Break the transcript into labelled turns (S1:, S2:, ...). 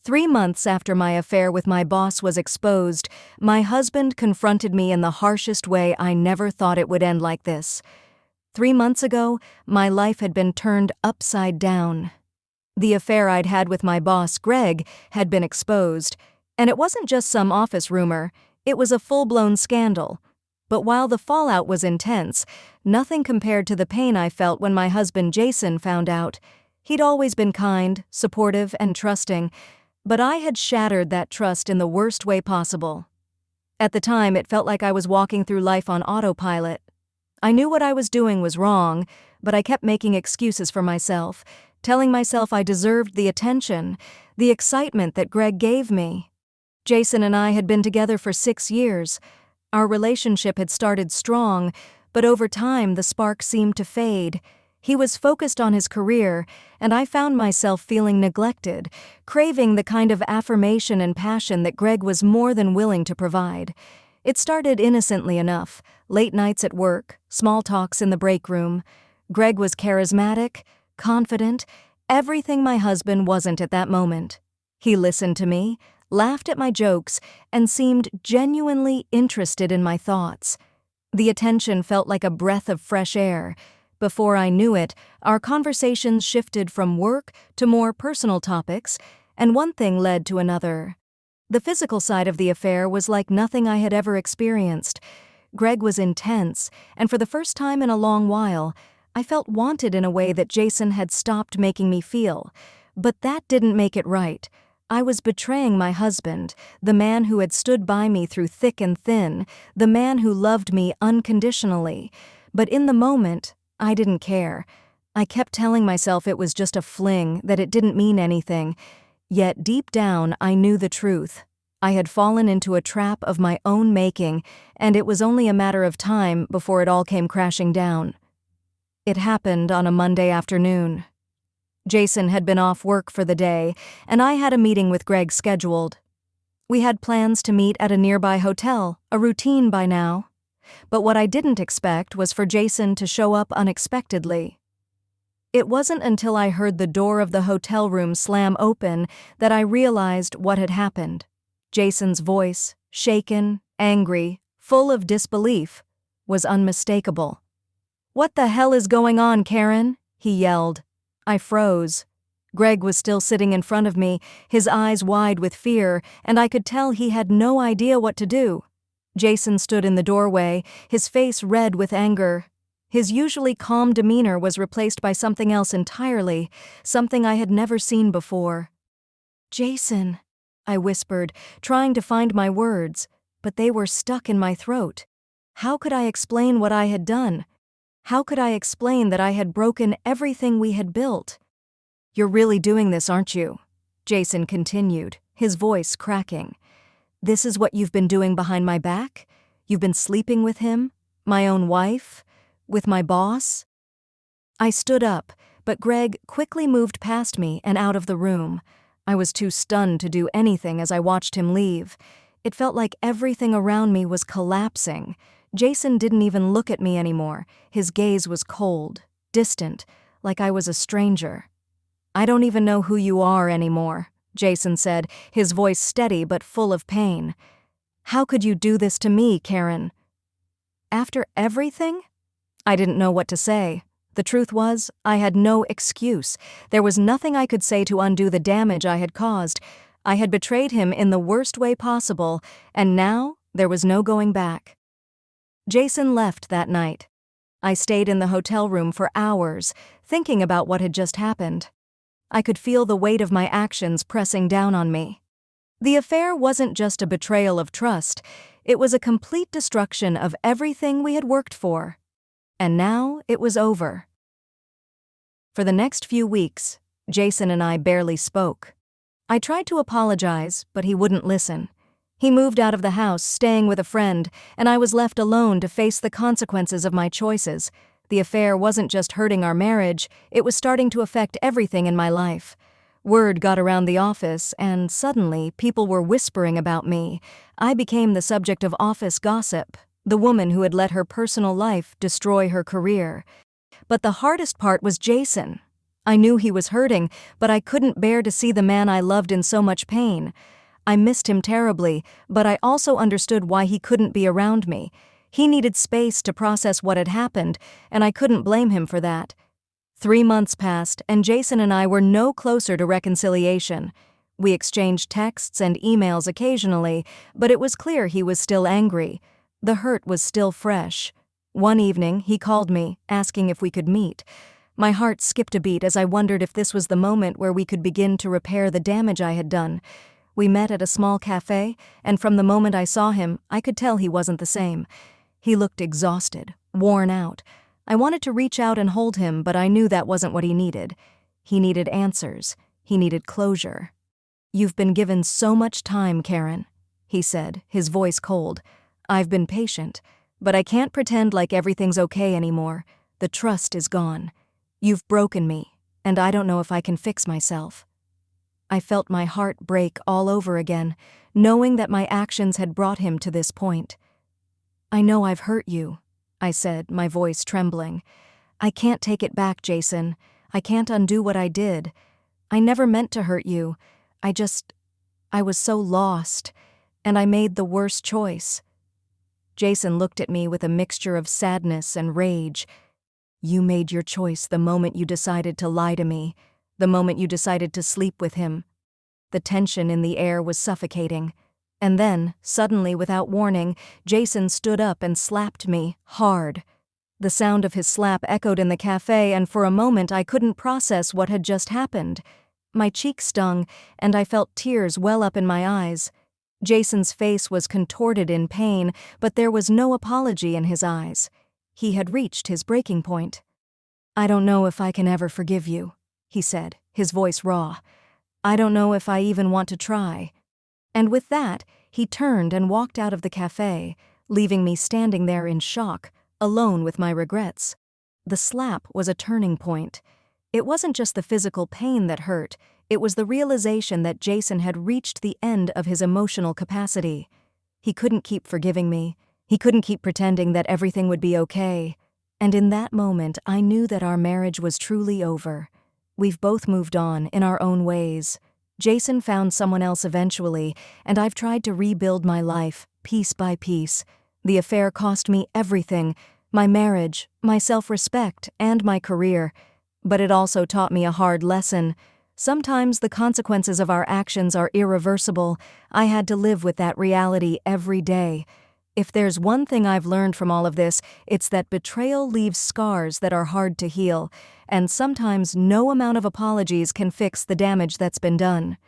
S1: 3 months after my affair with my boss was exposed, my husband confronted me in the harshest way. I never thought it would end like this. 3 months ago, my life had been turned upside down. The affair I'd had with my boss, Greg, had been exposed, and it wasn't just some office rumor, it was a full-blown scandal. But while the fallout was intense, nothing compared to the pain I felt when my husband Jason found out. He'd always been kind, supportive, and trusting, but I had shattered that trust in the worst way possible. At the time, it felt like I was walking through life on autopilot. I knew what I was doing was wrong, but I kept making excuses for myself, telling myself I deserved the attention, the excitement that Greg gave me. Jason and I had been together for 6 years. Our relationship had started strong, but over time the spark seemed to fade. He was focused on his career, and I found myself feeling neglected, craving the kind of affirmation and passion that Greg was more than willing to provide. It started innocently enough, late nights at work, small talks in the break room. Greg was charismatic, confident, everything my husband wasn't at that moment. He listened to me, laughed at my jokes, and seemed genuinely interested in my thoughts. The attention felt like a breath of fresh air. Before I knew it, our conversations shifted from work to more personal topics, and one thing led to another. The physical side of the affair was like nothing I had ever experienced. Greg was intense, and for the first time in a long while, I felt wanted in a way that Jason had stopped making me feel. But that didn't make it right. I was betraying my husband, the man who had stood by me through thick and thin, the man who loved me unconditionally. But in the moment, I didn't care. I kept telling myself it was just a fling, that it didn't mean anything. Yet deep down, I knew the truth. I had fallen into a trap of my own making, and it was only a matter of time before it all came crashing down. It happened on a Monday afternoon. Jason had been off work for the day, and I had a meeting with Greg scheduled. We had plans to meet at a nearby hotel, a routine by now. But what I didn't expect was for Jason to show up unexpectedly. It wasn't until I heard the door of the hotel room slam open that I realized what had happened. Jason's voice, shaken, angry, full of disbelief, was unmistakable. "What the hell is going on, Karen?" he yelled. I froze. Greg was still sitting in front of me, his eyes wide with fear, and I could tell he had no idea what to do. Jason stood in the doorway, his face red with anger. His usually calm demeanor was replaced by something else entirely, something I had never seen before. "Jason," I whispered, trying to find my words, but they were stuck in my throat. How could I explain what I had done? How could I explain that I had broken everything we had built? "You're really doing this, aren't you?" Jason continued, his voice cracking. "This is what you've been doing behind my back? You've been sleeping with him? My own wife? With my boss?" I stood up, but Greg quickly moved past me and out of the room. I was too stunned to do anything as I watched him leave. It felt like everything around me was collapsing. Jason didn't even look at me anymore. His gaze was cold, distant, like I was a stranger. "I don't even know who you are anymore," Jason said, his voice steady but full of pain. "How could you do this to me, Karen?" After everything? I didn't know what to say. The truth was, I had no excuse. There was nothing I could say to undo the damage I had caused. I had betrayed him in the worst way possible, and now there was no going back. Jason left that night. I stayed in the hotel room for hours, thinking about what had just happened. I could feel the weight of my actions pressing down on me. The affair wasn't just a betrayal of trust, it was a complete destruction of everything we had worked for. And now it was over. For the next few weeks, Jason and I barely spoke. I tried to apologize, but he wouldn't listen. He moved out of the house, staying with a friend, and I was left alone to face the consequences of my choices. The affair wasn't just hurting our marriage, it was starting to affect everything in my life. Word got around the office, and suddenly people were whispering about me. I became the subject of office gossip, the woman who had let her personal life destroy her career. But the hardest part was Jason. I knew he was hurting, but I couldn't bear to see the man I loved in so much pain. I missed him terribly, but I also understood why he couldn't be around me. He needed space to process what had happened, and I couldn't blame him for that. 3 months passed, and Jason and I were no closer to reconciliation. We exchanged texts and emails occasionally, but it was clear he was still angry. The hurt was still fresh. One evening, he called me, asking if we could meet. My heart skipped a beat as I wondered if this was the moment where we could begin to repair the damage I had done. We met at a small cafe, and from the moment I saw him, I could tell he wasn't the same. He looked exhausted, worn out. I wanted to reach out and hold him, but I knew that wasn't what he needed. He needed answers. He needed closure. "You've been given so much time, Karen," he said, his voice cold. "I've been patient, but I can't pretend like everything's okay anymore. The trust is gone. You've broken me, and I don't know if I can fix myself." I felt my heart break all over again, knowing that my actions had brought him to this point. "I know I've hurt you," I said, my voice trembling. "I can't take it back, Jason. I can't undo what I did. I never meant to hurt you. I was so lost, and I made the worst choice." Jason looked at me with a mixture of sadness and rage. "You made your choice the moment you decided to lie to me, the moment you decided to sleep with him." The tension in the air was suffocating. And then, suddenly without warning, Jason stood up and slapped me, hard. The sound of his slap echoed in the cafe, and for a moment I couldn't process what had just happened. My cheek stung, and I felt tears well up in my eyes. Jason's face was contorted in pain, but there was no apology in his eyes. He had reached his breaking point. "I don't know if I can ever forgive you," he said, his voice raw. "I don't know if I even want to try." And with that, he turned and walked out of the cafe, leaving me standing there in shock, alone with my regrets. The slap was a turning point. It wasn't just the physical pain that hurt, it was the realization that Jason had reached the end of his emotional capacity. He couldn't keep forgiving me. He couldn't keep pretending that everything would be okay. And in that moment, I knew that our marriage was truly over. We've both moved on in our own ways. Jason found someone else eventually, and I've tried to rebuild my life, piece by piece. The affair cost me everything, my marriage, my self-respect, and my career. But it also taught me a hard lesson. Sometimes the consequences of our actions are irreversible. I had to live with that reality every day. If there's one thing I've learned from all of this, it's that betrayal leaves scars that are hard to heal, and sometimes no amount of apologies can fix the damage that's been done.